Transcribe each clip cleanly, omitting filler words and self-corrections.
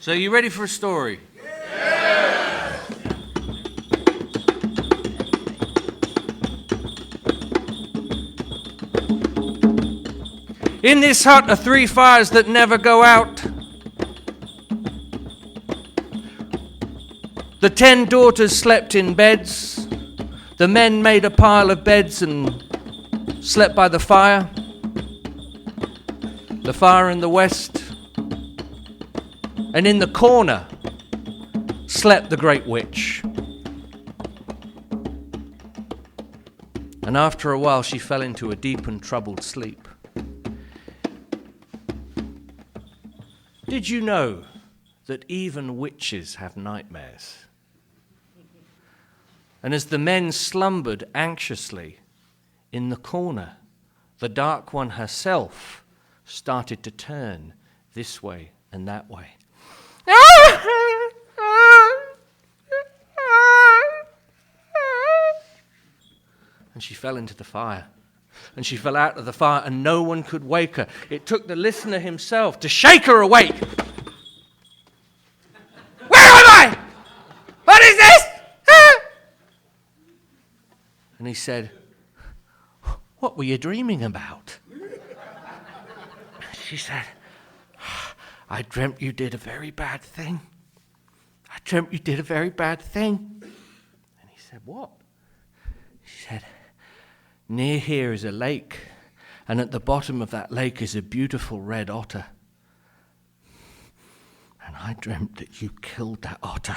So you ready for a story? Yes! In this hut are 3 fires that never go out. The 10 daughters slept in beds. The men made a pile of beds and slept by the fire. The fire in the west. And in the corner slept the great witch. And after a while she fell into a deep and troubled sleep. Did you know that even witches have nightmares? And as the men slumbered anxiously in the corner, the Dark One herself started to turn this way and that way. And she fell into the fire. And she fell out of the fire, and no one could wake her. It took the listener himself to shake her awake. Where am I? What is this? And he said, what were you dreaming about? She said, I dreamt you did a very bad thing. I dreamt you did a very bad thing. And he said, what? She said, near here is a lake, and at the bottom of that lake is a beautiful red otter. And I dreamt that you killed that otter.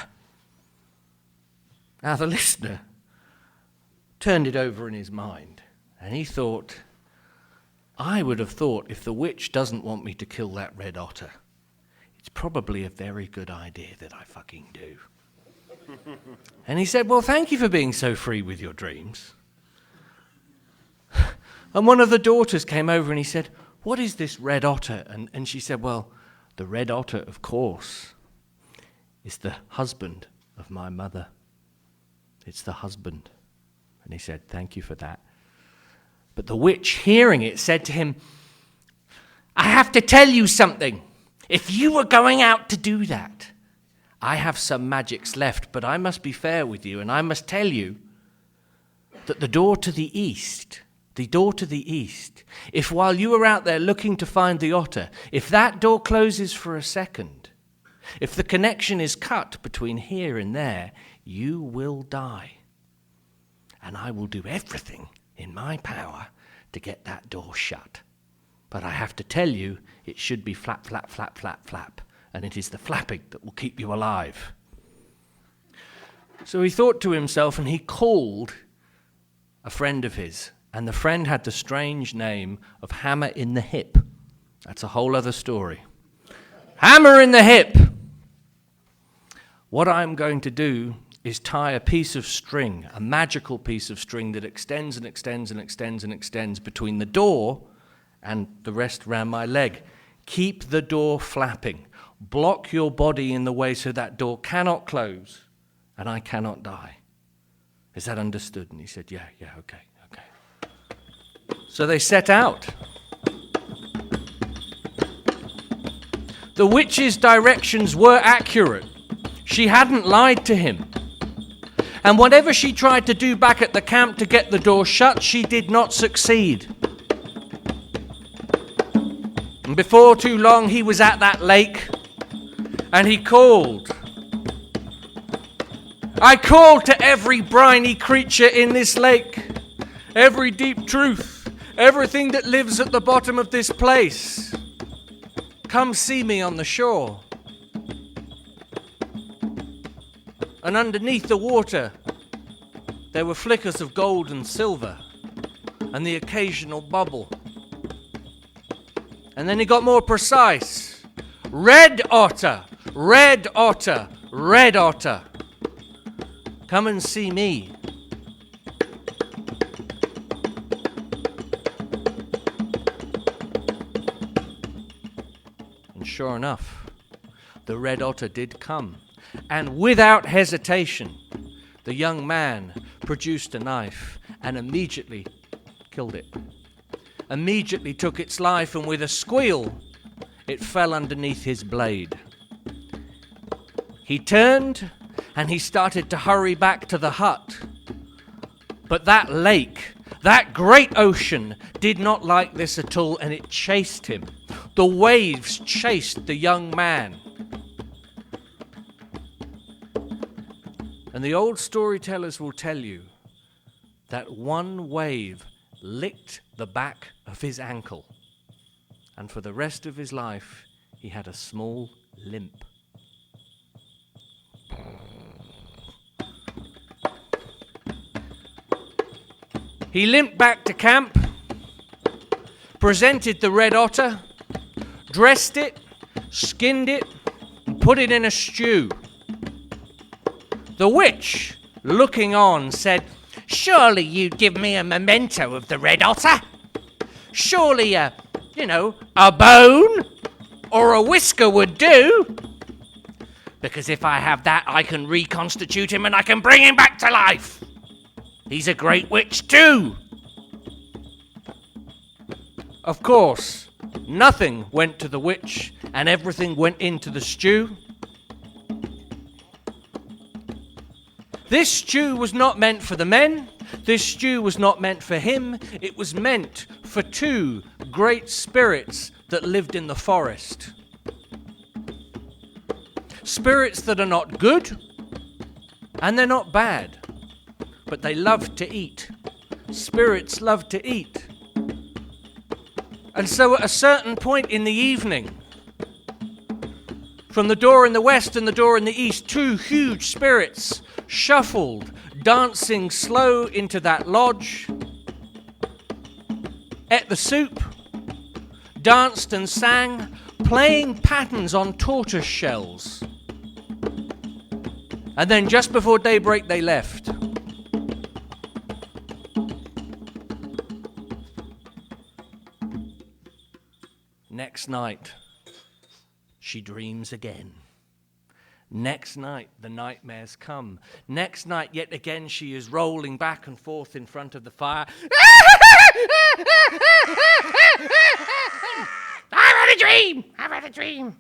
Now the listener turned it over in his mind, and he thought, I would have thought if the witch doesn't want me to kill that red otter, it's probably a very good idea that I fucking do. And he said, well, thank you for being so free with your dreams. And one of the daughters came over and he said, what is this red otter? And she said, well, the red otter, of course, is the husband of my mother. It's the husband. And he said, thank you for that. But the witch, hearing it, said to him, I have to tell you something. If you were going out to do that, I have some magics left, but I must be fair with you, and I must tell you that the door to the east, if while you are out there looking to find the otter, if that door closes for a second, if the connection is cut between here and there, you will die. And I will do everything in my power to get that door shut. But I have to tell you, it should be flap, flap, flap, flap, flap. And it is the flapping that will keep you alive. So he thought to himself, and he called a friend of his. And the friend had the strange name of Hammer in the Hip. That's a whole other story. Hammer in the Hip! What I'm going to do is tie a piece of string, a magical piece of string that extends and extends and extends and extends between the door and the rest around my leg. Keep the door flapping. Block your body in the way so that door cannot close and I cannot die. Is that understood? And he said, yeah, okay. So they set out. The witch's directions were accurate. She hadn't lied to him. And whatever she tried to do back at the camp to get the door shut, she did not succeed. And before too long, he was at that lake, and he called. I called to every briny creature in this lake, every deep truth, everything that lives at the bottom of this place. Come see me on the shore. And underneath the water, there were flickers of gold and silver, and the occasional bubble. And then he got more precise. Red otter, red otter, red otter. Come and see me. And sure enough, the red otter did come. And without hesitation, the young man produced a knife and immediately killed it. Immediately took its life, and with a squeal, it fell underneath his blade. He turned and he started to hurry back to the hut. But that lake, that great ocean, did not like this at all, and it chased him. The waves chased the young man. And the old storytellers will tell you that one wave licked the back of his ankle, and for the rest of his life, he had a small limp. He limped back to camp, presented the red otter, dressed it, skinned it, and put it in a stew. The witch, looking on, said, "Surely you'd give me a memento of the red otter? Surely a bone or a whisker would do. Because if I have that, I can reconstitute him and I can bring him back to life. He's a great witch too." Of course, nothing went to the witch and everything went into the stew. This stew was not meant for the men. This stew was not meant for him. It was meant for two great spirits that lived in the forest. Spirits that are not good and they're not bad, but they love to eat. Spirits love to eat. And so at a certain point in the evening, from the door in the west and the door in the east, two huge spirits shuffled, dancing slow into that lodge, ate the soup, danced and sang, playing patterns on tortoise shells. And then just before daybreak, they left. Next night, she dreams again. Next night, the nightmares come. Next night, yet again, she is rolling back and forth in front of the fire. I've had a dream. And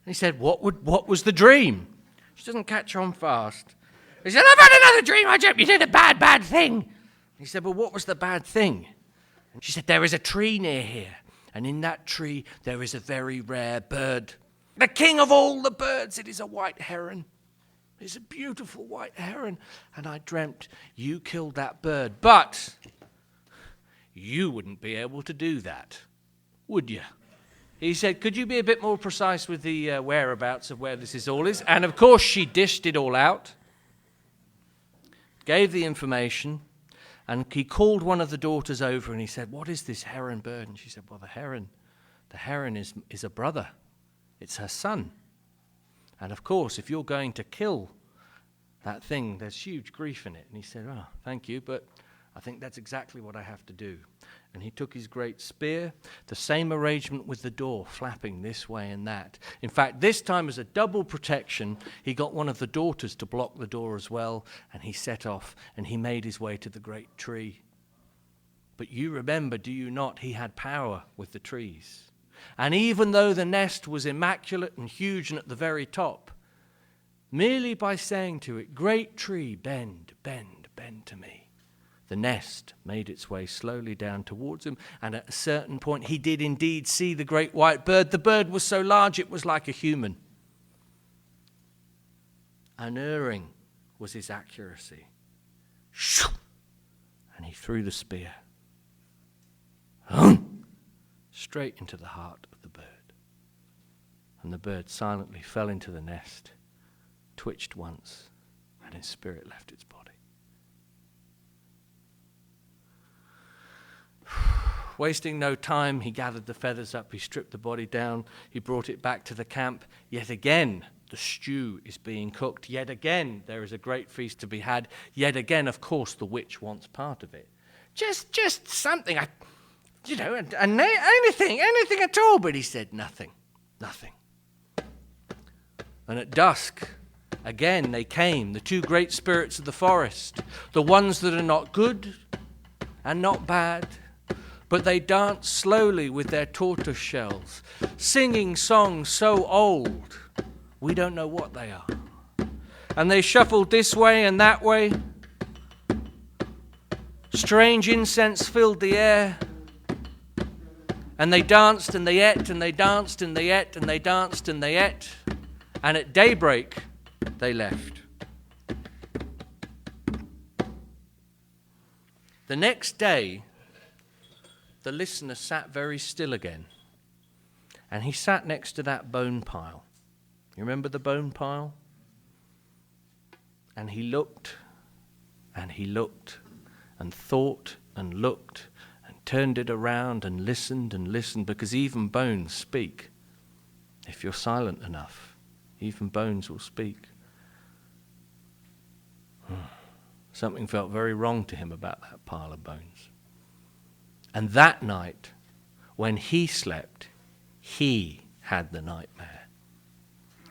he said, what was the dream? She doesn't catch on fast. He said, I've had another dream. I dreamt you did a bad thing. And he said, well, what was the bad thing? And she said, there is a tree near here. And in that tree, there is a very rare bird. The king of all the birds. It is a white heron. It's a beautiful white heron. And I dreamt you killed that bird. But you wouldn't be able to do that, would you? He said, could you be a bit more precise with the whereabouts of where this is all is? And of course, she dished it all out, gave the information, and he called one of the daughters over and he said, what is this heron bird? And she said, well, the heron is a brother. It's her son. And of course, if you're going to kill that thing, there's huge grief in it. And he said, oh, thank you, but I think that's exactly what I have to do. And he took his great spear, the same arrangement with the door, flapping this way and that. In fact, this time as a double protection, he got one of the daughters to block the door as well, and he set off, and he made his way to the great tree. But you remember, do you not, he had power with the trees. And even though the nest was immaculate and huge and at the very top, merely by saying to it, great tree, bend, bend, bend to me, the nest made its way slowly down towards him, and at a certain point he did indeed see the great white bird. The bird was so large it was like a human. Unerring was his accuracy. And he threw the spear straight into the heart of the bird. And the bird silently fell into the nest, twitched once, and its spirit left its body. Wasting no time, he gathered the feathers up, he stripped the body down, he brought it back to the camp. Yet again, the stew is being cooked. Yet again, there is a great feast to be had. Yet again, of course, the witch wants part of it. Just something, anything at all. But he said nothing. And at dusk, again they came, the two great spirits of the forest, the ones that are not good and not bad, but they dance slowly with their tortoise shells, singing songs so old, we don't know what they are. and they shuffled this way and that way. Strange incense filled the air. And they danced and they ate and they danced and they ate and they danced and they ate. And at daybreak, they left. The next day, the listener sat very still again. And he sat next to that bone pile. You remember the bone pile? And he looked and he looked and thought and looked and turned it around and listened, because even bones speak. If you're silent enough, even bones will speak. Something felt very wrong to him about that pile of bones. And that night, when he slept, he had the nightmare.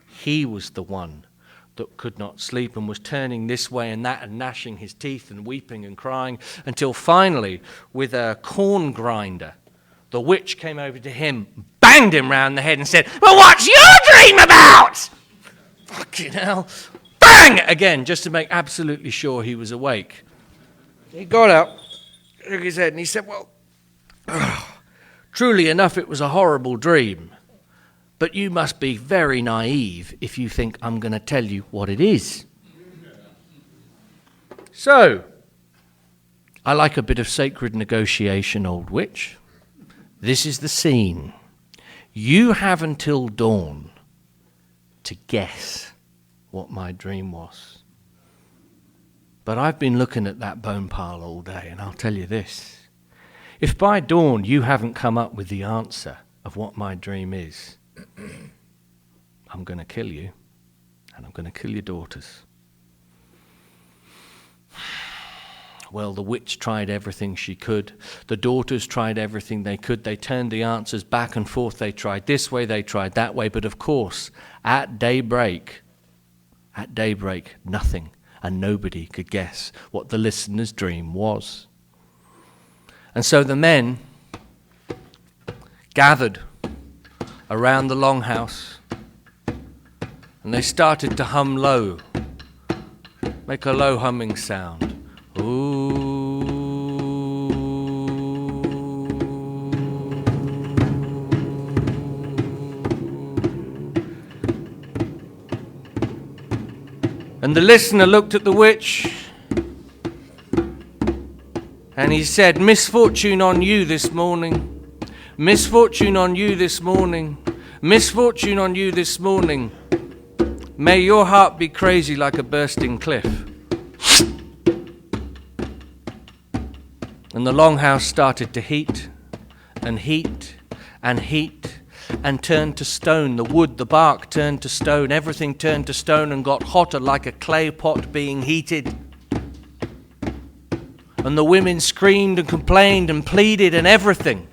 He was the one that could not sleep and was turning this way and that and gnashing his teeth and weeping and crying, until finally, with a corn grinder, the witch came over to him, banged him round the head and said, "Well, what's your dream about?" Fucking hell. Bang! Again, just to make absolutely sure he was awake. He got up, shook his head, and he said, "Well, truly enough, it was a horrible dream. But you must be very naive if you think I'm going to tell you what it is." So, I like a bit of sacred negotiation, old witch. This is the scene. You have until dawn to guess what my dream was. But I've been looking at that bone pile all day, and I'll tell you this. If by dawn you haven't come up with the answer of what my dream is, I'm going to kill you, and I'm going to kill your daughters. Well, the witch tried everything she could. The daughters tried everything they could. They turned the answers back and forth. They tried this way, they tried that way. But of course, at daybreak, nothing and nobody could guess what the listener's dream was. And so the men gathered around the longhouse, and they started to hum low, make a low humming sound. Ooh. And the listener looked at the witch, and he said, "Misfortune on you this morning. Misfortune on you this morning. Misfortune on you this morning. May your heart be crazy like a bursting cliff." And the longhouse started to heat and heat and heat and turned to stone. The wood, the bark turned to stone. Everything turned to stone and got hotter like a clay pot being heated. And the women screamed and complained and pleaded and everything.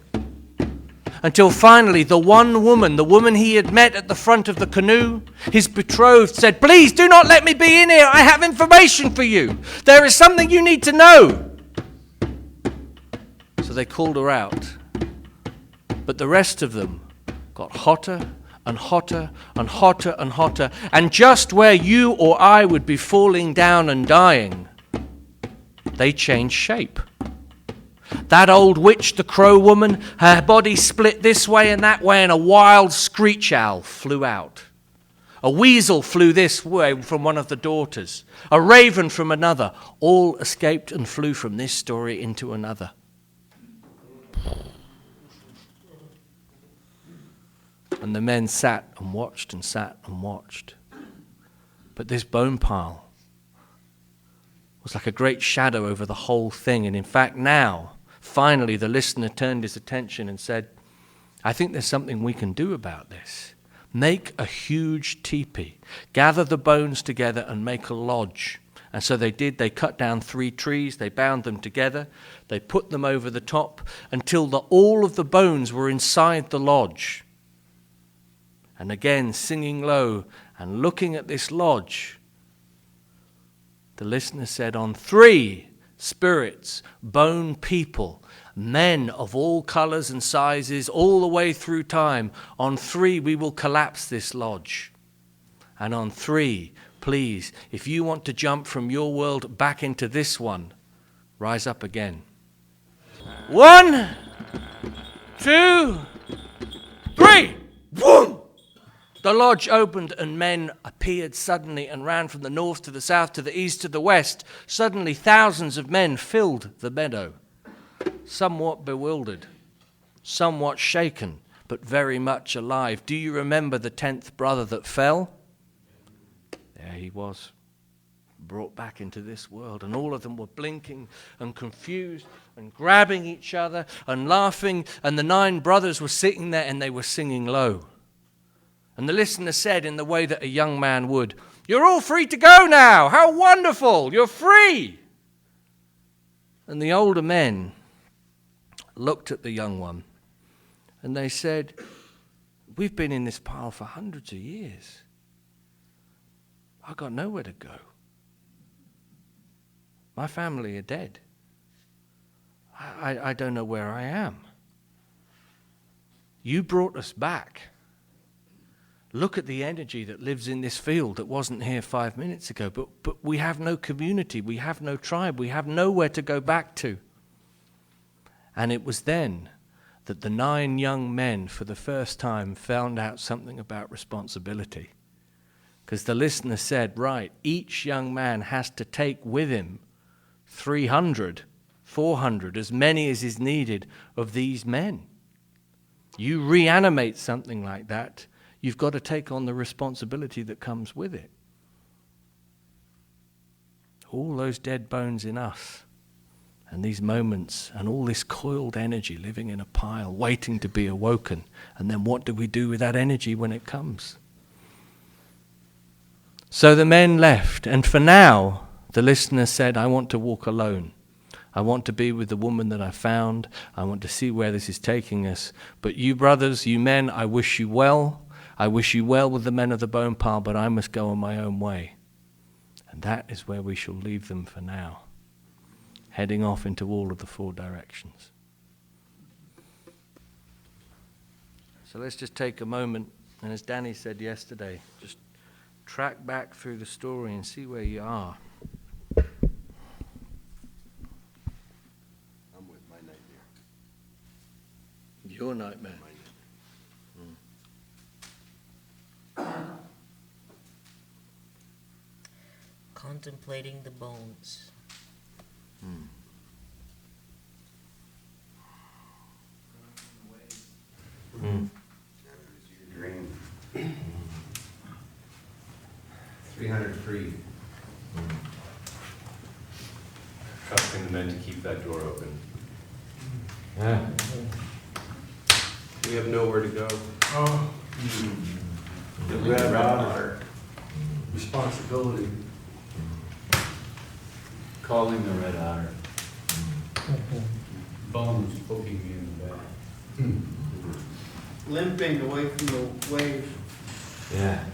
Until finally the woman he had met at the front of the canoe, his betrothed, said, "Please do not let me be in here. I have information for you. There is something you need to know." So they called her out. But the rest of them got hotter and hotter and hotter and hotter. And just where you or I would be falling down and dying, they changed shape. That old witch, the crow woman, her body split this way and that way, and a wild screech owl flew out. A weasel flew this way from one of the daughters. A raven from another. All escaped and flew from this story into another. And the men sat and watched and sat and watched. But this bone pile was like a great shadow over the whole thing. And in fact now, finally, the listener turned his attention and said, "I think there's something we can do about this. Make a huge teepee. Gather the bones together and make a lodge." And so they did. They cut down 3 trees. They bound them together. They put them over the top until all of the bones were inside the lodge. And again, singing low and looking at this lodge, the listener said, "On 3 spirits, bone people, men of all colors and sizes, all the way through time. On 3 we will collapse this lodge. And on 3, Please, if you want to jump from your world back into this one, rise up again. 1, 2, 3. Boom! The lodge opened and men appeared suddenly and ran from the north to the south to the east to the west. Suddenly thousands of men filled the meadow, somewhat bewildered, somewhat shaken, but very much alive. Do you remember the 10th brother that fell? There he was, brought back into this world, and all of them were blinking and confused and grabbing each other and laughing, and the 9 brothers were sitting there and they were singing low. And the listener said in the way that a young man would, "You're all free to go now! How wonderful! You're free!" And the older men looked at the young one and they said, "We've been in this pile for hundreds of years. I've got nowhere to go. My family are dead. I don't know where I am. You brought us back. Look at the energy that lives in this field that wasn't here 5 minutes ago. But we have no community. We have no tribe. We have nowhere to go back to." And it was then that the 9 young men for the first time found out something about responsibility. Because the listener said, right, each young man has to take with him 300, 400, as many as is needed of these men. You reanimate something like that, you've got to take on the responsibility that comes with it. All those dead bones in us, and these moments, and all this coiled energy living in a pile, waiting to be awoken. And then what do we do with that energy when it comes? So the men left, and for now, the listener said, I want to walk alone. I want to be with the woman that I found. I want to see where this is taking us. But you brothers, you men, I wish you well. I wish you well with the men of the bone pile, but I must go on my own way. And that is where we shall leave them for now, heading off into all of the 4 directions. So let's just take a moment, and as Danny said yesterday, just track back through the story and see where you are. I'm with my nightmare. Your nightmare. Contemplating the bones. Dream. 300 free. Trusting the men to keep that door open. Yeah. We have nowhere to go. The red otter. Responsibility. Calling the red otter. Bones poking me in the back. Limping away from the wave. Yeah.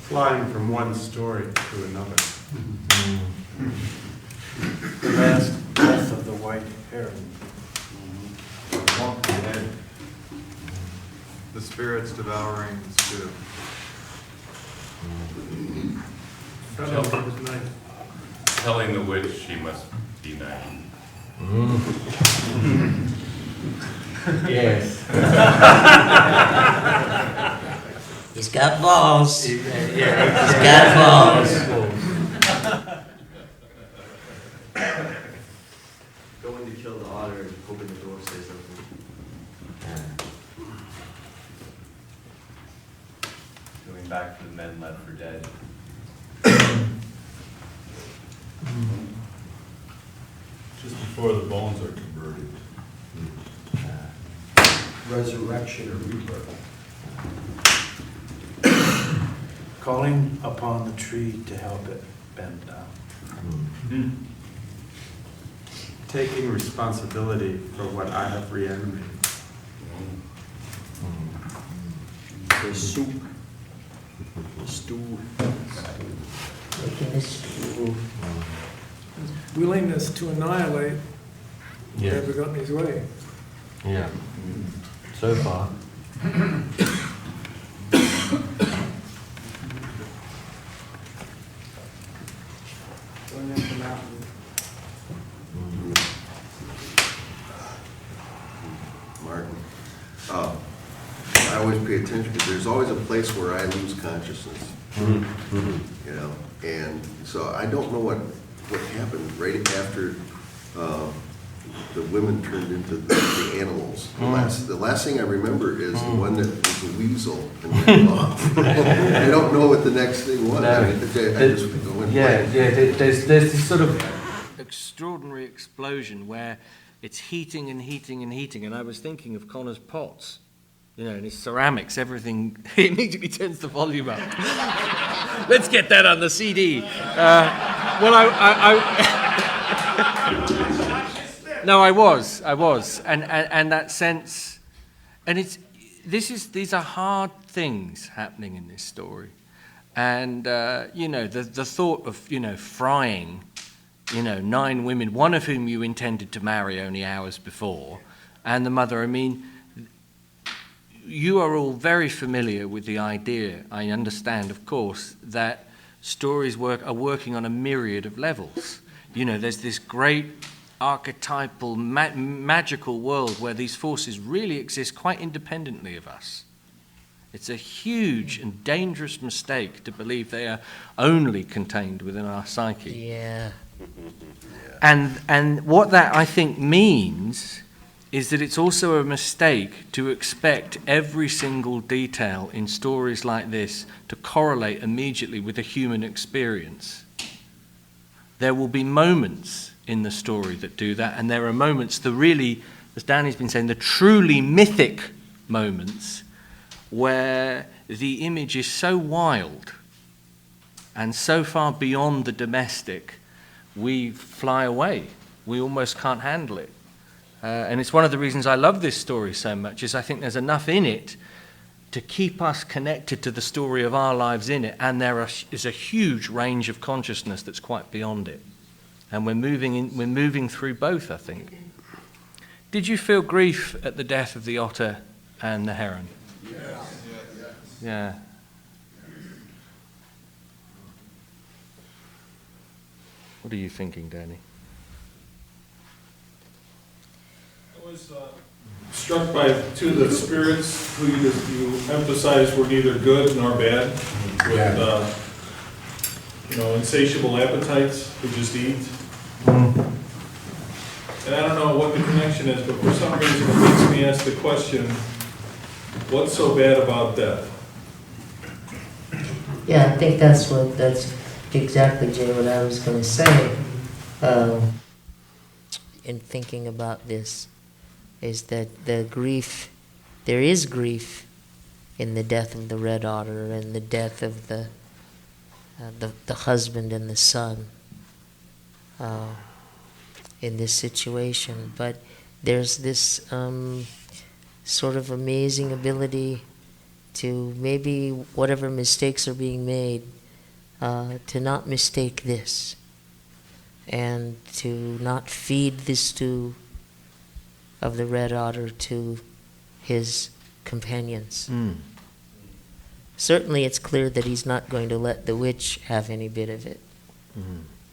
Flying from one story to another. The last breath of the white heron. Walk ahead. The spirits devouring the stew. Telling the witch she must be nice. Yes. He's got balls. He's got balls. Going to kill the otter and hoping the door says something. Going back to the men left for dead. Just before the bones are converted. Resurrection or rebirth. Calling upon the tree to help it bend down. Taking responsibility for what I have reanimated. The soup. The stew. Making this. Willingness to annihilate Yeah. never got in his way. Yeah. So far. attention, because there's always a place where I lose consciousness. You know, and so I don't know what happened right after the women turned into the animals. The last thing I remember is the one that was a weasel and ran off. I don't know what the next thing was. No. I just go and play. There's this sort of extraordinary explosion where it's heating and heating and heating, and I was thinking of Connor's pots, you know, and his ceramics, everything. He immediately turns the volume up. Let's get that on the CD. No, I was, and that sense, and these are hard things happening in this story, and you know, the thought of, you know, frying, you know, 9 women, one of whom you intended to marry only hours before, and the mother. I mean, you are all very familiar with the idea, I understand, of course, that stories are working on a myriad of levels. You know, there's this great archetypal, magical world where these forces really exist quite independently of us. It's a huge and dangerous mistake to believe they are only contained within our psyche. Yeah. And what that, I think, means is that it's also a mistake to expect every single detail in stories like this to correlate immediately with a human experience. There will be moments in the story that do that, and there are moments, the really, as Danny's been saying, the truly mythic moments where the image is so wild and so far beyond the domestic, we fly away. We almost can't handle it. And it's one of the reasons I love this story so much, is I think there's enough in it to keep us connected to the story of our lives in it, and there is a huge range of consciousness that's quite beyond it. And we're moving through both, I think. Did you feel grief at the death of the otter and the heron? Yeah. What are you thinking, Danny? I was struck by two of the spirits who you emphasized were neither good nor bad, with you know, insatiable appetites who just eat. And I don't know what the connection is, but for some reason it makes me ask the question, what's so bad about death? Yeah, I think that's exactly, Jay, what I was going to say. In thinking about this, is that there is grief in the death of the red otter and the death of the husband and the son in this situation. But there's this sort of amazing ability to, maybe whatever mistakes are being made, to not mistake this and to not feed the stew of the red otter to his companions. Certainly it's clear that he's not going to let the witch have any bit of it.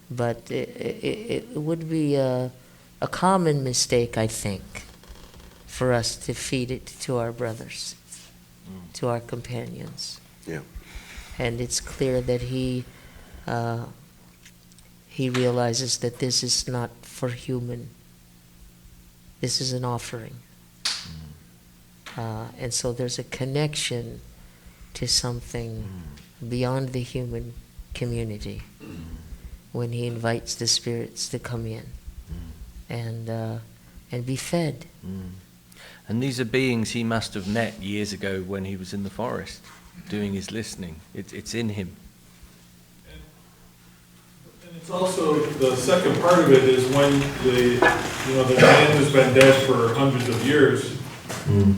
But it would be a common mistake, I think, for us to feed it to our brothers, to our companions. Yeah. And it's clear that he realizes that this is not for human. This is an offering. And so there's a connection to something beyond the human community when he invites the spirits to come in and be fed. And these are beings he must have met years ago when he was in the forest doing his listening. It's in him. And it's also, the second part of it is when the man who's been dead for hundreds of years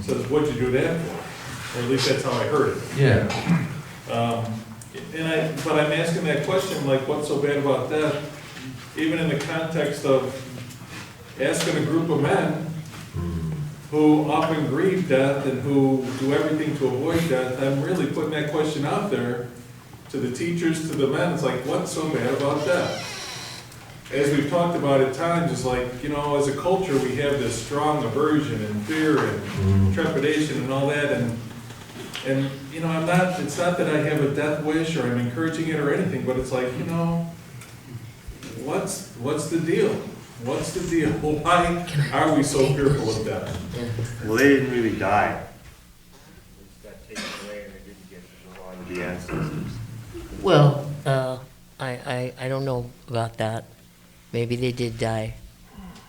says, "What'd you do that for?" Or at least that's how I heard it. Yeah. But I'm asking that question, like, what's so bad about that? Even in the context of asking a group of men who often grieve death and who do everything to avoid death, I'm really putting that question out there to the teachers, to the men. It's like, what's so bad about death? As we've talked about at times, it's like, you know, as a culture, we have this strong aversion and fear and trepidation and all that, and And, you know, it's not that I have a death wish or I'm encouraging it or anything, but it's like, you know, what's the deal? What's the deal? Why are we so fearful of death? Well, they didn't really die. It got taken away and they didn't get to go on to the ancestors. Well, I don't know about that. Maybe they did die.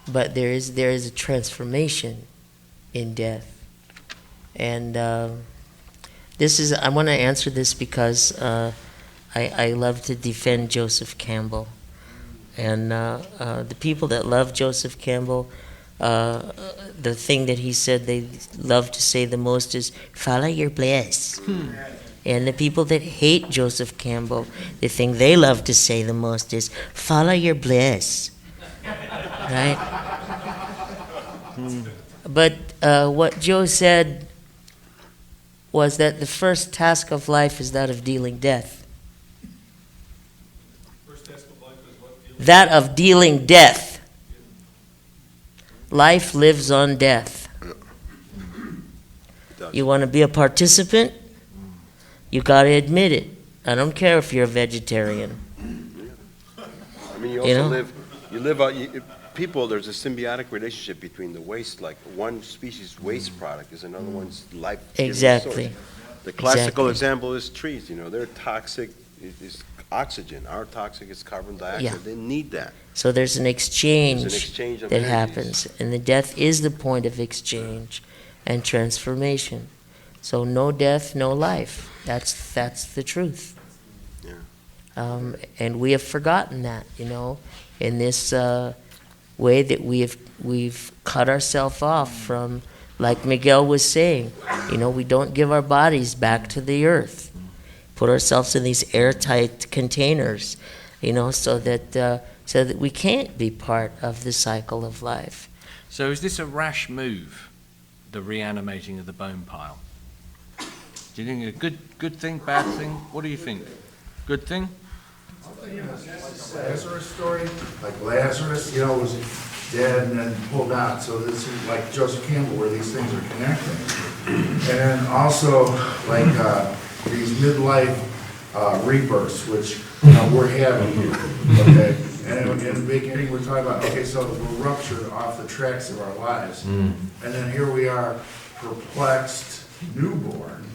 But there is a transformation in death. And I want to answer this because I love to defend Joseph Campbell. And the people that love Joseph Campbell, the thing that he said they love to say the most is, follow your bliss. And the people that hate Joseph Campbell, the thing they love to say the most is, follow your bliss. Right? But what Joe said was that the first task of life is that of dealing death. First task of life is what? That of dealing death. Life lives on death. You want to be a participant? You got to admit it. I don't care if you're a vegetarian. I mean, you also people, there's a symbiotic relationship between the waste, like one species waste product is another one's life. Exactly. The classical example is trees, you know, they're toxic, is oxygen. Our toxic is carbon dioxide. Yeah. They need that. So there's an exchange, of that energies. happens, and the death is the point of exchange and transformation. So no death, no life. That's the truth. Yeah. And we have forgotten that, you know, in this way that we've cut ourselves off from, like Miguel was saying, you know, we don't give our bodies back to the earth, put ourselves in these airtight containers, you know, so that we can't be part of the cycle of life. So is this a rash move, the reanimating of the bone pile? Do you think a good thing, bad thing? What do you think? Good thing? Lazarus story, like Lazarus, you know, was dead and then pulled out. So this is like Joseph Campbell, where these things are connecting. And then also like these midlife rebirths, which we're having here. Okay, and in the beginning we're talking about, okay, so we're ruptured off the tracks of our lives, and then here we are, perplexed, newborn,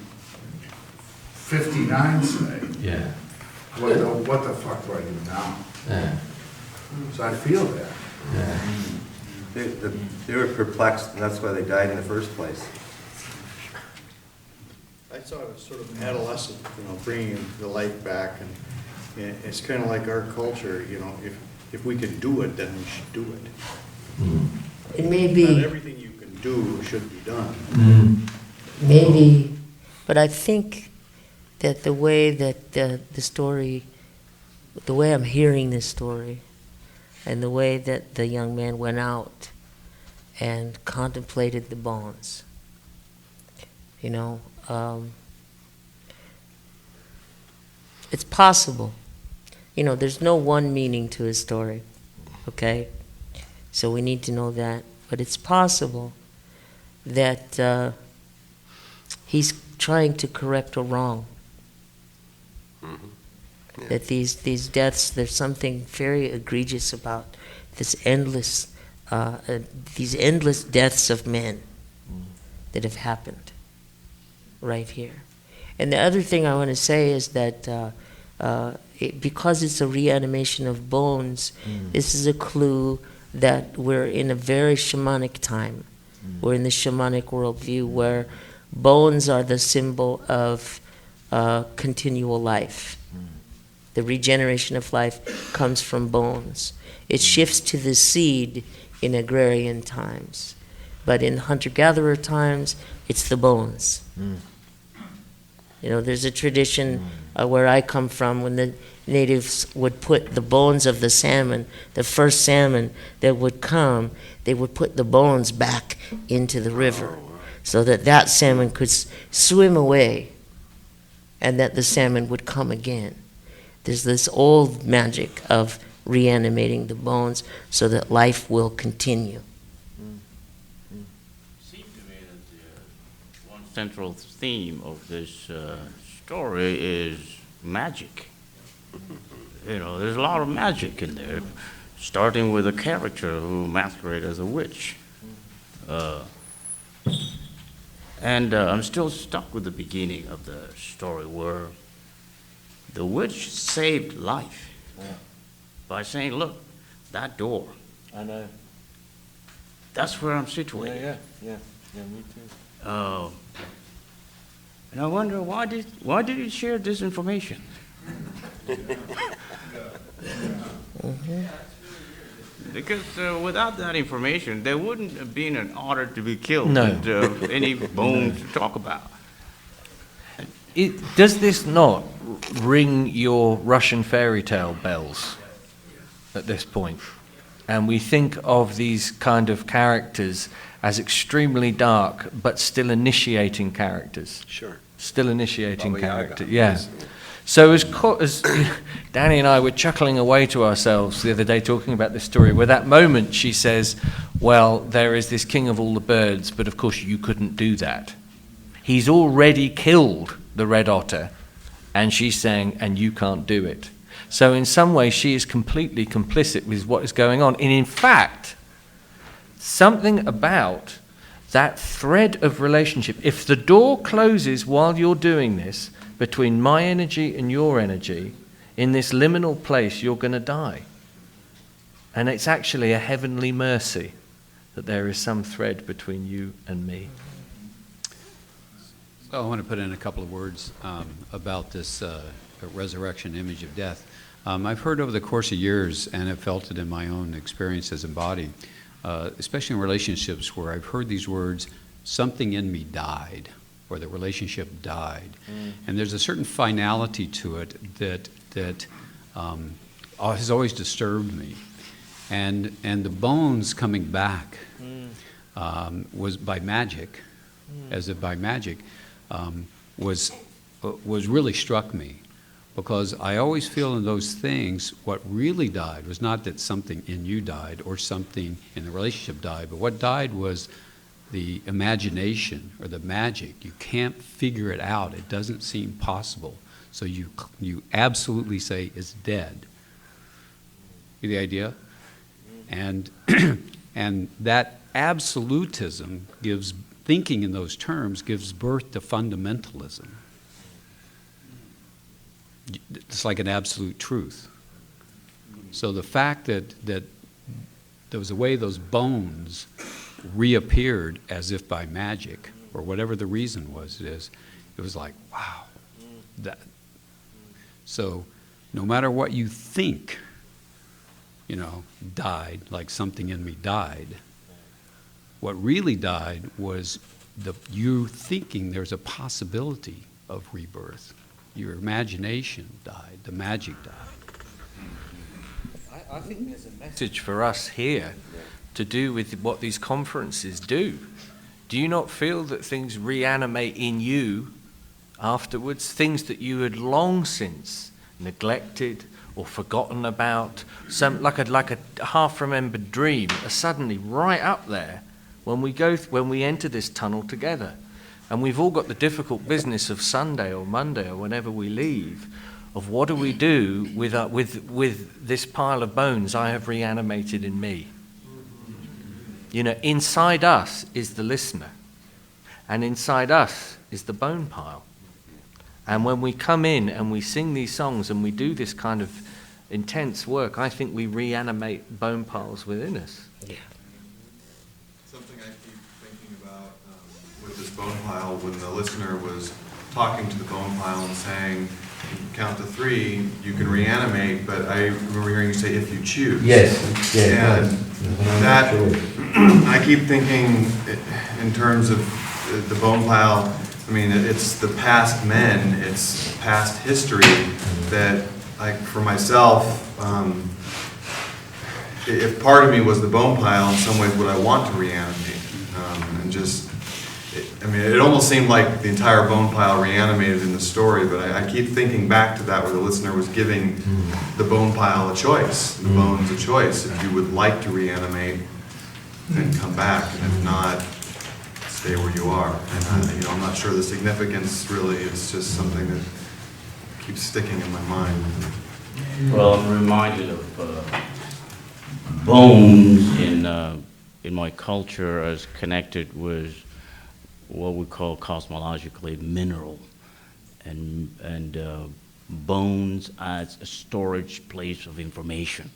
59 say. Yeah. What the fuck do I do now? Yeah. So I feel that. Yeah. They were perplexed, and that's why they died in the first place. I saw it as sort of adolescent, bringing the life back, and it's kind of like our culture, if we can do it, then we should do it. It may Not be, everything you can do should be done. maybe, but I think that the way that the story, the way I'm hearing this story, and the way that the young man went out and contemplated the bones, it's possible. There's no one meaning to his story, okay? So we need to know that. But it's possible that he's trying to correct a wrong. Yeah. That these deaths, there's something very egregious about these endless deaths of men that have happened right here. And the other thing I want to say is that because it's a reanimation of bones, this is a clue that we're in a very shamanic time. We're in the shamanic worldview where bones are the symbol of continual life. The regeneration of life comes from bones. It shifts to the seed in agrarian times. But in hunter-gatherer times, it's the bones. There's a tradition where I come from when the natives would put the bones of the salmon, the first salmon that would come, they would put the bones back into the river so that salmon could swim away and that the salmon would come again. There's this old magic of reanimating the bones so that life will continue. central theme of this story is magic. You know, there's a lot of magic in there, starting with a character who masquerades as a witch. And I'm still stuck with the beginning of the story where the witch saved life by saying, look, that door. I know. That's where I'm situated. Yeah, me too. And I wonder, why did he share this information? Because without that information, there wouldn't have been an order to be killed. No. And any bones to talk about. Does this not ring your Russian fairy tale bells at this point? And we think of these kind of characters as extremely dark, but still initiating characters. Sure. Still initiating Baba Yaga. character, yeah. So as Danny and I were chuckling away to ourselves the other day talking about this story, where that moment she says, well, there is this king of all the birds, but of course you couldn't do that. He's already killed the red otter, and she's saying, and you can't do it. So in some way she is completely complicit with what is going on. And in fact, something about that thread of relationship, if the door closes while you're doing this, between my energy and your energy, in this liminal place, you're going to die. And it's actually a heavenly mercy that there is some thread between you and me. So I want to put in a couple of words about this resurrection image of death. I've heard over the course of years, and have felt it in my own experience as embodied, especially in relationships where I've heard these words, something in me died, or the relationship died. And there's a certain finality to it that has always disturbed me. And the bones coming back was by magic, as if by magic, was really struck me. Because I always feel in those things, what really died was not that something in you died or something in the relationship died, but what died was the imagination or the magic. You can't figure it out. It doesn't seem possible. So you absolutely say it's dead. You the idea? And and that absolutism gives, thinking in those terms, gives birth to fundamentalism. It's like an absolute truth. So the fact that there was a way those bones reappeared as if by magic, or whatever the reason was, it was like, wow. So no matter what you think, died, like something in me died, what really died was you thinking there's a possibility of rebirth. Your imagination died, the magic died. I think there's a message for us here to do with what these conferences do. Do you not feel that things reanimate in you afterwards? Things that you had long since neglected or forgotten about, like a half-remembered dream, are suddenly right up there when we enter this tunnel together. And we've all got the difficult business of Sunday or Monday or whenever we leave, of what do we do with this pile of bones I have reanimated in me. Inside us is the listener, and inside us is the bone pile. And when we come in and we sing these songs and we do this kind of intense work, I think we reanimate bone piles within us. Yeah. Something I keep thinking about with this bone pile, when the listener was talking to the bone pile and saying, count to 3, you can reanimate, but I remember hearing you say, if you choose. Yes. Yeah, and that, I keep thinking in terms of the bone pile. I mean, it's the past men, it's past history that, like, for myself, if part of me was the bone pile, in some ways would I want to reanimate? And just, it almost seemed like the entire bone pile reanimated in the story, but I keep thinking back to that where the listener was giving the bone pile a choice, the bones a choice. If you would like to reanimate, then come back, and if not, stay where you are. And I'm not sure the significance really. It's just something that keeps sticking in my mind. Well, I'm reminded of bones in my culture as connected with what we call cosmologically mineral, and bones as a storage place of information.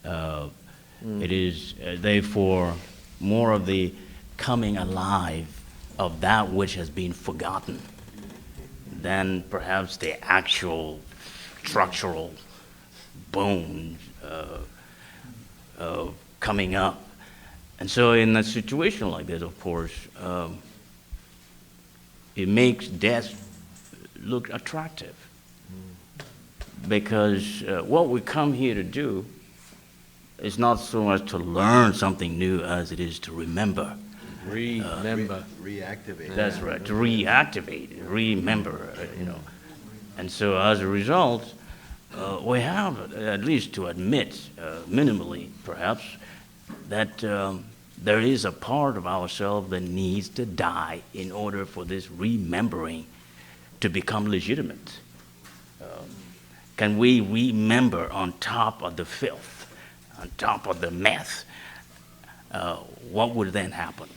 It is therefore more of the coming alive of that which has been forgotten than perhaps the actual structural bones coming up. And so in a situation like this, of course, it makes death look attractive. Because what we come here to do is not so much to learn something new as it is to remember. Reactivate. That's right, to reactivate, remember, And so as a result, we have at least to admit, minimally perhaps, that there is a part of ourselves that needs to die in order for this remembering to become legitimate. Can we remember on top of the filth, on top of the mess? What would then happen?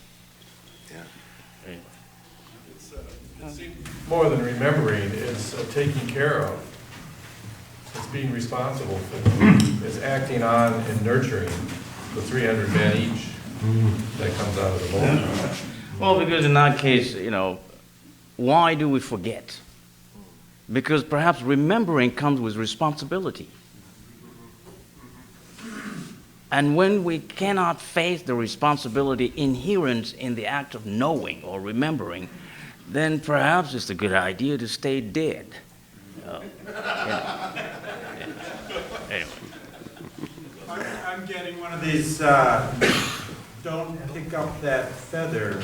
It's more than remembering, it's taking care of. It's being responsible for. It's acting on and nurturing the 300 men each that comes out of the bone. Well, because in that case, why do we forget? Because perhaps remembering comes with responsibility. And when we cannot face the responsibility inherent in the act of knowing or remembering, then perhaps it's a good idea to stay dead. Anyway. I'm getting one of these, don't pick up that feather.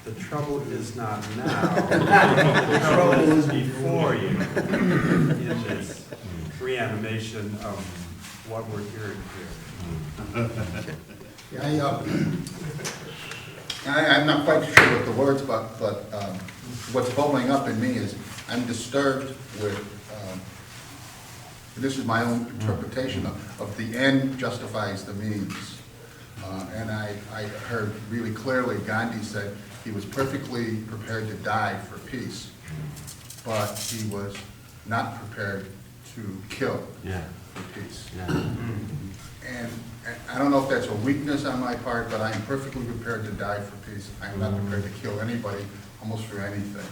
The trouble is not now. The trouble is before you in this reanimation of what we're hearing here. I'm not quite sure what the words, but what's bubbling up in me is I'm disturbed with, this is my own interpretation of the end justifies the means. And I heard really clearly Gandhi said he was perfectly prepared to die for peace, but he was not prepared to kill for peace. And I don't know if that's a weakness on my part, but I'm perfectly prepared to die for peace. I'm not prepared to kill anybody, almost for anything.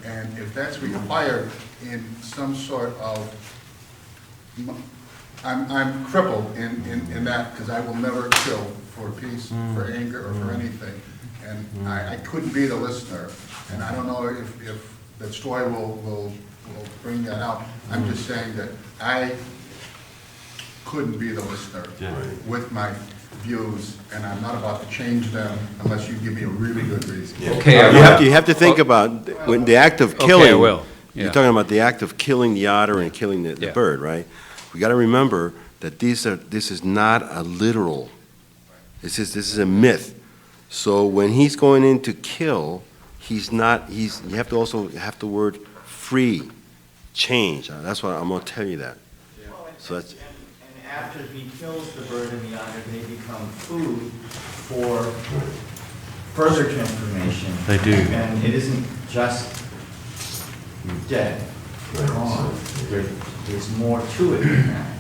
And if that's required in some sort of, I'm crippled in that because I will never kill for peace, for anger, or for anything. And I couldn't be the listener. And I don't know if that story will bring that out. I'm just saying that I couldn't be the listener with my views, and I'm not about to change them unless you give me a really good reason. Okay, you have to think about when the act of killing. Okay, I will. Yeah. You're talking about the act of killing the otter and killing the bird, right? We got to remember that this is not a literal. This is a myth. So when he's going in to kill, you have to also have the word free, change. That's what I'm going to tell you that. So that's. And after he kills the bird and the otter, they become food for further transformation. They do. And it isn't just dead, gone. There's more to it than that.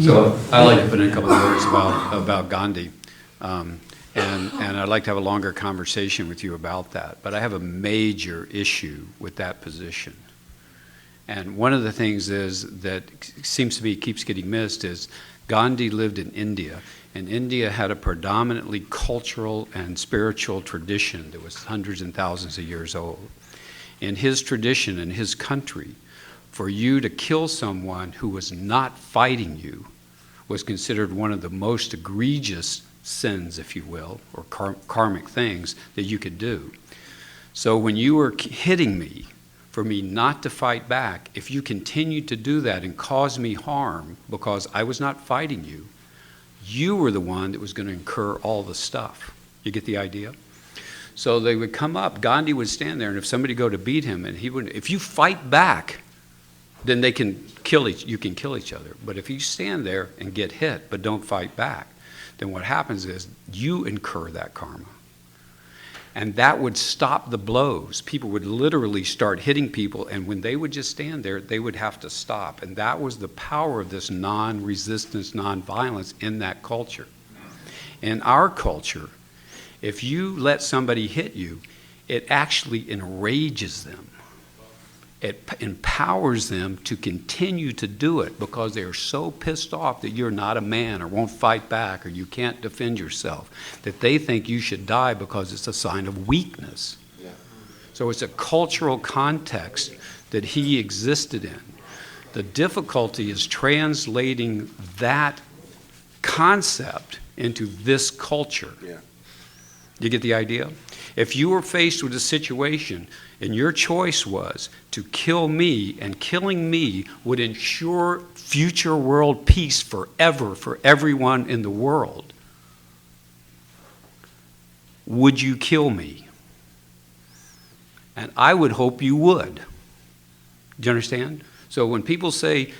So I'd like to put in a couple of words about Gandhi. And I'd like to have a longer conversation with you about that. But I have a major issue with that position. And one of the things is that seems to be keeps getting missed is Gandhi lived in India, and India had a predominantly cultural and spiritual tradition that was hundreds and thousands of years old. In his tradition, in his country, for you to kill someone who was not fighting you was considered one of the most egregious sins, if you will, or karmic things that you could do. So when you were hitting me, for me not to fight back, if you continued to do that and cause me harm because I was not fighting you, you were the one that was going to incur all the stuff. You get the idea? So they would come up, Gandhi would stand there, and if somebody go to beat him, and he would, if you fight back, then you can kill each other. But if you stand there and get hit but don't fight back, then what happens is you incur that karma. And that would stop the blows. People would literally start hitting people, and when they would just stand there, they would have to stop. And that was the power of this non-resistance, non-violence in that culture. In our culture, if you let somebody hit you, it actually enrages them. It empowers them to continue to do it because they are so pissed off that you're not a man or won't fight back or you can't defend yourself, that they think you should die because it's a sign of weakness. Yeah. So it's a cultural context that he existed in. The difficulty is translating that concept into this culture. Yeah. You get the idea? If you were faced with a situation and your choice was to kill me, and killing me would ensure future world peace forever for everyone in the world, would you kill me? And I would hope you would. Do you understand? So when people say,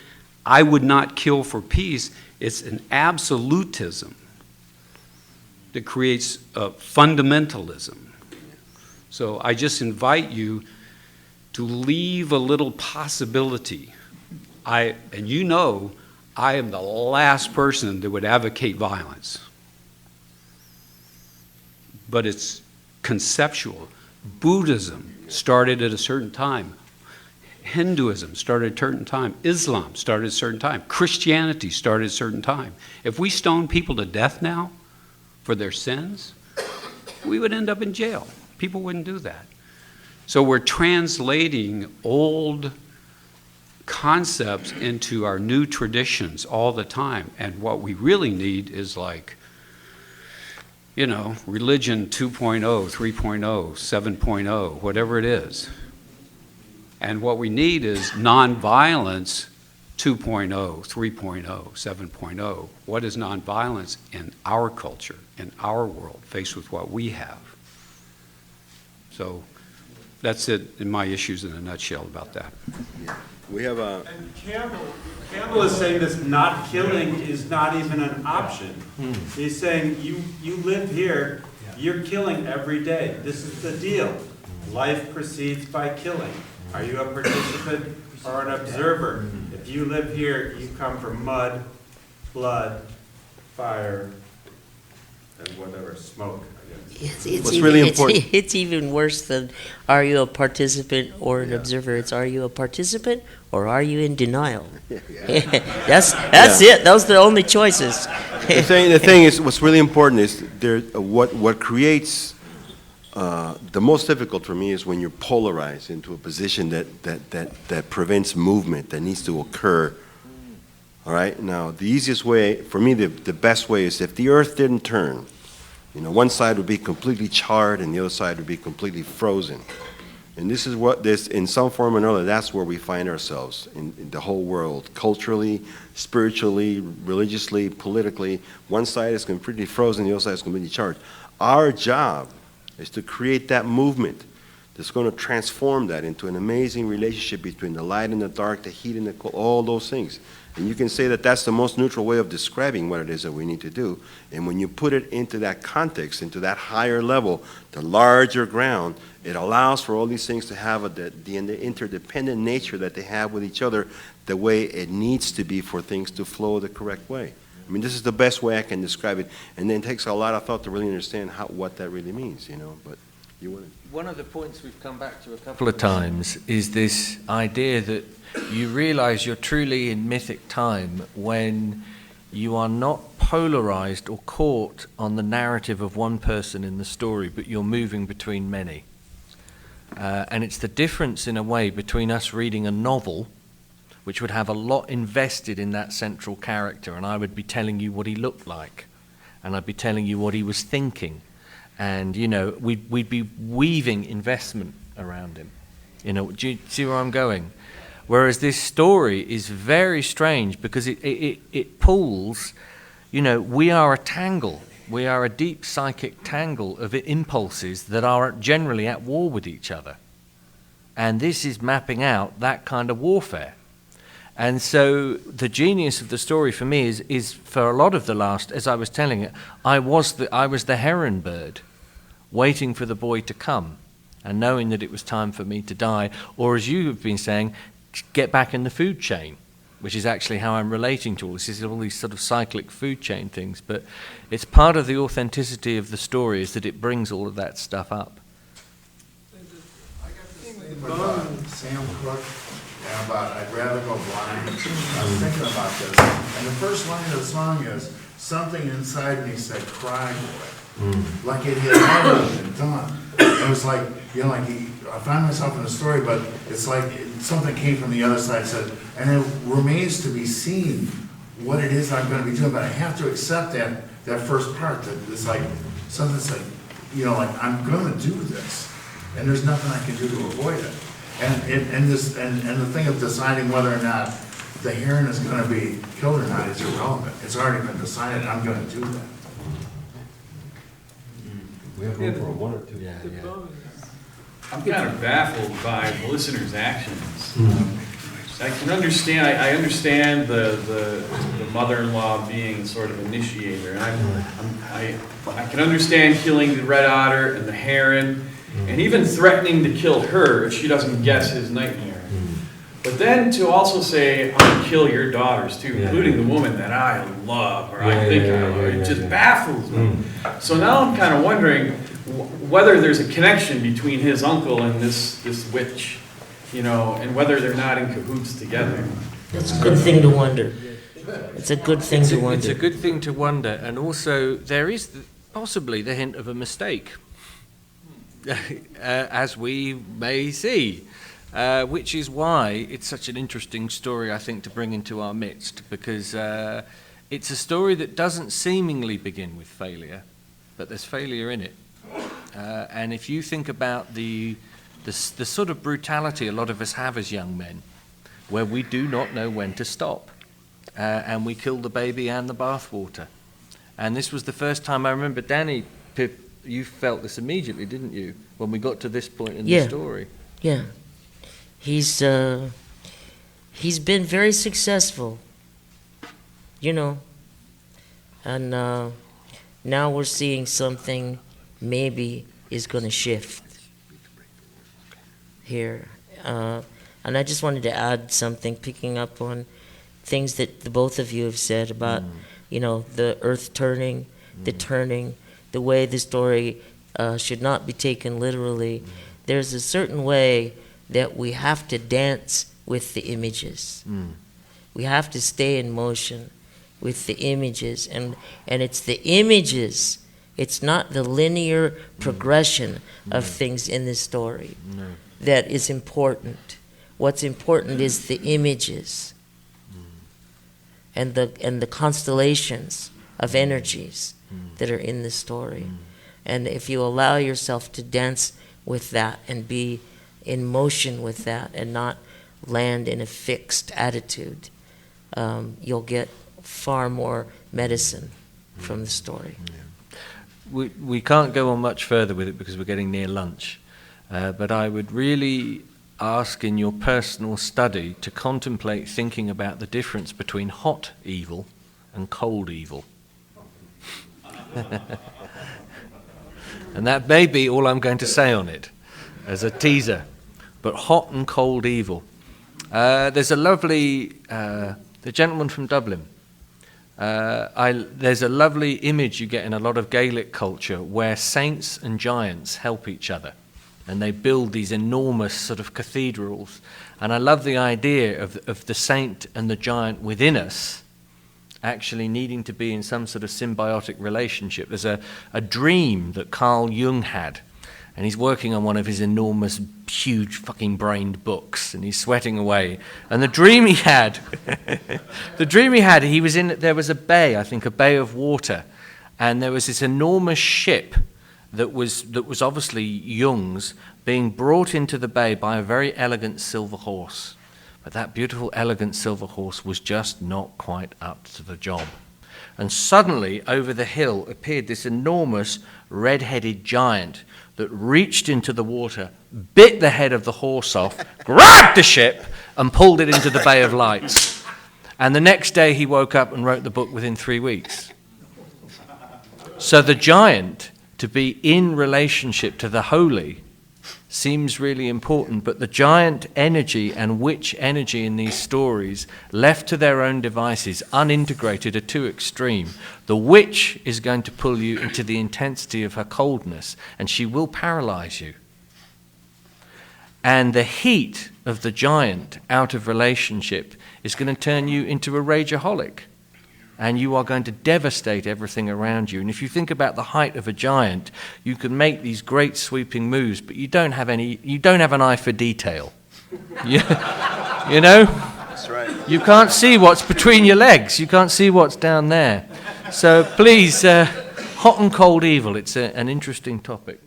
I would not kill for peace, it's an absolutism that creates a fundamentalism. So I just invite you to leave a little possibility. And you know, I am the last person that would advocate violence. But it's conceptual. Buddhism started at a certain time. Hinduism started at a certain time. Islam started at a certain time. Christianity started at a certain time. If we stone people to death now for their sins, we would end up in jail. People wouldn't do that. So we're translating old concepts into our new traditions all the time. And what we really need is like, you know, religion 2.0, 3.0, 7.0, whatever it is. And what we need is nonviolence 2.0, 3.0, 7.0. What is nonviolence in our culture, in our world, faced with what we have? So that's it in my issues in a nutshell about that. We have a... And Campbell is saying this not killing is not even an option. He's saying you live here, you're killing every day. This is the deal. Life proceeds by killing. Are you a participant or an observer? If you live here, you come from mud, blood, fire, and whatever, smoke. It's even worse than are you a participant or an observer. It's are you a participant or are you in denial? That's it. Those are the only choices. The thing is, what's really important is what creates the most difficult for me is when you're polarized into a position that prevents movement that needs to occur. All right. Now, the easiest way for me, the best way is if the Earth didn't turn. You know, one side would be completely charred and the other side would be completely frozen. And this is in some form or another, that's where we find ourselves in the whole world, culturally, spiritually, religiously, politically. One side is completely frozen, the other side is completely charged. Our job is to create that movement that's going to transform that into an amazing relationship between the light and the dark, the heat and the cold, all those things. And you can say that that's the most neutral way of describing what it is that we need to do. And when you put it into that context, into that higher level, the larger ground, it allows for all these things to have the interdependent nature that they have with each other, the way it needs to be for things to flow the correct way. I mean, this is the best way I can describe it. And then it takes a lot of thought to really understand what that really means, you know. But you want to... One of the points we've come back to a couple of times is this idea that you realize you're truly in mythic time when you are not polarized or caught on the narrative of one person in the story, but you're moving between many. And it's the difference in a way between us reading a novel, which would have a lot invested in that central character, and I would be telling you what he looked like, and I'd be telling you what he was thinking, and you know, we'd be weaving investment around him. You know, do you see where I'm going? Whereas this story is very strange because it pulls, you know, we are a tangle We are a deep psychic tangle of impulses that are generally at war with each other. And this is mapping out that kind of warfare. And so the genius of the story for me is for a lot of the last, as I was telling it, I was the heron bird, waiting for the boy to come and knowing that it was time for me to die, or as you have been saying, get back in the food chain, which is actually how I'm relating to all this. This is all these sort of cyclic food chain things, but it's part of the authenticity of the story is that it brings all of that stuff up. Sam Cooke, and about I'd rather go blind. I was thinking about this, and the first line of the song is, something inside me said, cry, boy. Like it had already been done. It was like, you know, I found myself in the story, but it's like something came from the other side, said, and it remains to be seen what it is I'm going to be doing, but I have to accept that first part, that it's like, something's like, you know, like, I'm going to do this, and there's nothing I can do to avoid it. And the thing of deciding whether or not the heron is going to be killed or not is irrelevant. It's already been decided, I'm going to do that. We have room for one or two. Yeah. I'm kind of baffled by the listener's actions. I can understand. I understand the mother-in-law being sort of initiator, and I can understand killing the red otter and the heron, and even threatening to kill her if she doesn't guess his nightmare. But then to also say, I'm going to kill your daughters too, including the woman that I love, or I think I love, it just baffles me. So now I'm kind of wondering whether there's a connection between his uncle and this witch, you know, and whether they're not in cahoots together. It's a good thing to wonder. It's a good thing to wonder. It's a good thing to wonder, and also there is possibly the hint of a mistake, as we may see. Which is why it's such an interesting story, I think, to bring into our midst, because it's a story that doesn't seemingly begin with failure, but there's failure in it. And if you think about the sort of brutality a lot of us have as young men, where we do not know when to stop, and we kill the baby and the bathwater. And this was the first time I remember, Danny, you felt this immediately, didn't you, when we got to this point in the story? Yeah. He's been very successful, you know, and now we're seeing something maybe is going to shift here. And I just wanted to add something, picking up on things that the both of you have said about, you know, the earth turning, the turning, the way the story should not be taken literally. There's a certain way that we have to dance with the images. We have to stay in motion with the images. And it's the images, it's not the linear progression of things in this story that is important. What's important is the images and the constellations of energies that are in the story. And if you allow yourself to dance with that and be in motion with that and not land in a fixed attitude, you'll get far more medicine from the story. We can't go on much further with it because we're getting near lunch, but I would really ask in your personal study to contemplate thinking about the difference between hot evil and cold evil. And that may be all I'm going to say on it as a teaser. But hot and cold evil. There's a lovely, the gentleman from Dublin, there's a lovely image you get in a lot of Gaelic culture where saints and giants help each other. And they build these enormous sort of cathedrals. And I love the idea of the saint and the giant within us actually needing to be in some sort of symbiotic relationship. There's a dream that Carl Jung had. And he's working on one of his enormous, huge, fucking brained books, and he's sweating away. And the dream he had, he was in, there was a bay, I think, a bay of water, and there was this enormous ship that was obviously Jung's, being brought into the bay by a very elegant silver horse. But that beautiful, elegant silver horse was just not quite up to the job. And suddenly, over the hill, appeared this enormous red-headed giant that reached into the water, bit the head of the horse off, grabbed the ship, and pulled it into the Bay of Lights. And the next day he woke up and wrote the book within 3 weeks. So the giant, to be in relationship to the holy, seems really important, but the giant energy and witch energy in these stories, left to their own devices, unintegrated, are too extreme. The witch is going to pull you into the intensity of her coldness, and she will paralyze you. And the heat of the giant out of relationship is going to turn you into a rageaholic, and you are going to devastate everything around you. And if you think about the height of a giant, you can make these great sweeping moves, but you don't have an eye for detail. You know? That's right. You can't see what's between your legs. You can't see what's down there. So please, hot and cold evil, it's an interesting topic.